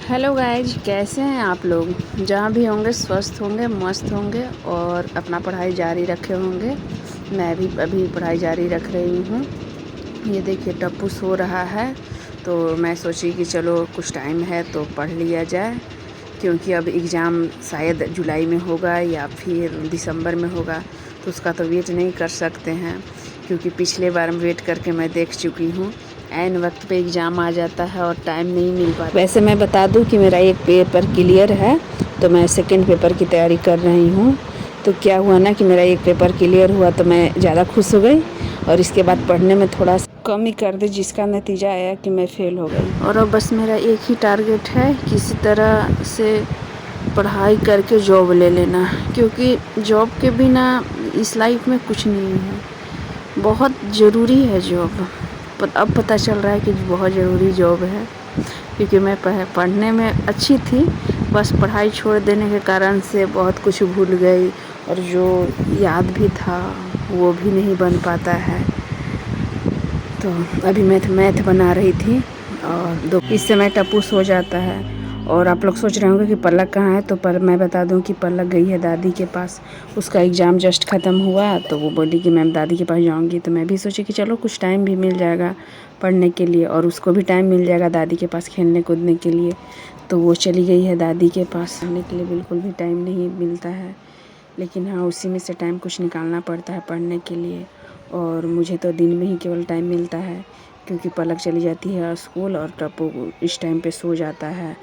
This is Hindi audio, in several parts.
हेलो गाइज, कैसे हैं आप लोग। जहाँ भी होंगे स्वस्थ होंगे, मस्त होंगे और अपना पढ़ाई जारी रखे होंगे। मैं भी अभी पढ़ाई जारी रख रही हूँ। ये देखिए टप्पू सो रहा है, तो मैं सोची कि चलो कुछ टाइम है तो पढ़ लिया जाए, क्योंकि अब एग्ज़ाम शायद जुलाई में होगा या फिर दिसंबर में होगा, तो उसका तो वेट नहीं कर सकते हैं, क्योंकि पिछले बार वेट करके मैं देख चुकी हूँ। ऐन वक्त पे एग्ज़ाम आ जाता है और टाइम नहीं मिल पाता। वैसे मैं बता दूं कि मेरा एक पेपर क्लियर है, तो मैं सेकंड पेपर की तैयारी कर रही हूँ। तो क्या हुआ ना कि मेरा एक पेपर क्लियर हुआ तो मैं ज़्यादा खुश हो गई, और इसके बाद पढ़ने में थोड़ा सा कम ही कर दी, जिसका नतीजा आया कि मैं फ़ेल हो गई। और अब बस मेरा एक ही टारगेट है, किसी तरह से पढ़ाई करके जॉब ले लेना, क्योंकि जॉब के बिना इस लाइफ में कुछ नहीं है। बहुत ज़रूरी है जॉब। अब पता चल रहा है कि बहुत ज़रूरी जॉब है, क्योंकि मैं पढ़ने में अच्छी थी, बस पढ़ाई छोड़ देने के कारण से बहुत कुछ भूल गई, और जो याद भी था वो भी नहीं बन पाता है। तो अभी मैथ बना रही थी, और इस समय टप्पू सो जाता है। और आप लोग सोच रहे होंगे कि पलक कहाँ है, तो पर मैं बता दूं कि पलक गई है दादी के पास। उसका एग्ज़ाम जस्ट ख़त्म हुआ, तो वो बोली कि मैं दादी के पास जाऊंगी। तो मैं भी सोची कि चलो कुछ टाइम भी मिल जाएगा पढ़ने के लिए, और उसको भी टाइम मिल जाएगा दादी के पास खेलने कूदने के लिए। तो वो चली गई है दादी के पास। पढ़ने के लिए बिल्कुल भी टाइम नहीं मिलता है, लेकिन हाँ, उसी में से टाइम कुछ निकालना पड़ता है पढ़ने के लिए। और मुझे तो दिन में ही केवल टाइम मिलता है, क्योंकि पलक चली जाती है स्कूल और टप्पू इस टाइम पे सो जाता है।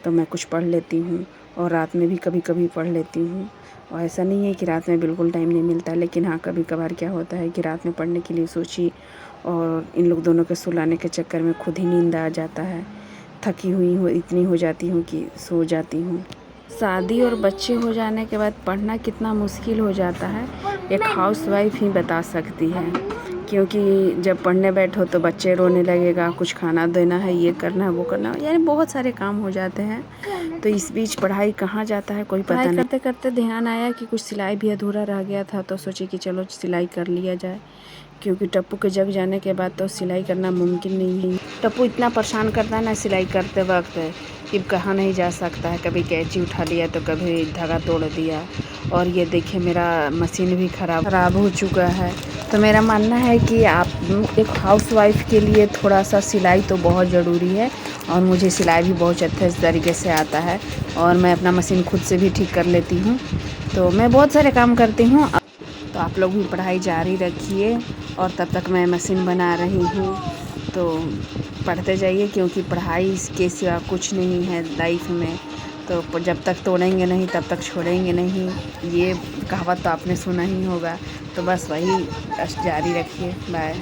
तो मैं कुछ पढ़ लेती हूँ, और रात में भी कभी कभी पढ़ लेती हूँ। और ऐसा नहीं है कि रात में बिल्कुल टाइम नहीं मिलता, लेकिन हाँ, कभी कभार क्या होता है कि रात में पढ़ने के लिए सोची, और इन लोग दोनों के सुलाने के चक्कर में खुद ही नींद आ जाता है। थकी हुई हो इतनी हो जाती हूँ कि सो जाती हूँ। शादी और बच्चे हो जाने के बाद पढ़ना कितना मुश्किल हो जाता है, एक हाउसवाइफ ही बता सकती है। क्योंकि जब पढ़ने बैठो तो बच्चे रोने लगेगा, कुछ खाना देना है, ये करना है, वो करना है, यानी बहुत सारे काम हो जाते हैं। तो इस बीच पढ़ाई कहाँ जाता है कोई पता नहीं। करते करते ध्यान आया कि कुछ सिलाई भी अधूरा रह गया था, तो सोचे कि चलो सिलाई कर लिया जाए, क्योंकि टप्पू के जग जाने के बाद तो सिलाई करना मुमकिन नहीं है। टप्पू इतना परेशान करता है ना सिलाई करते वक्त कि कहाँ नहीं जा सकता है। कभी कैंची उठा लिया तो कभी धागा तोड़ दिया। और ये देखिए मेरा मशीन भी ख़राब हो चुका है। तो मेरा मानना है कि आप एक हाउसवाइफ के लिए थोड़ा सा सिलाई तो बहुत ज़रूरी है, और मुझे सिलाई भी बहुत अच्छे तरीके से आता है, और मैं अपना मशीन खुद से भी ठीक कर लेती हूँ। तो मैं बहुत सारे काम करती हूँ। तो आप लोग भी पढ़ाई जारी रखिए, और तब तक मैं मशीन बना रही हूँ। तो पढ़ते जाइए, क्योंकि पढ़ाई के सिवा कुछ नहीं है लाइफ में। तो जब तक तोड़ेंगे नहीं तब तक छोड़ेंगे नहीं, ये कहावत तो आपने सुना ही होगा। तो बस वही जारी रखिए। बाय।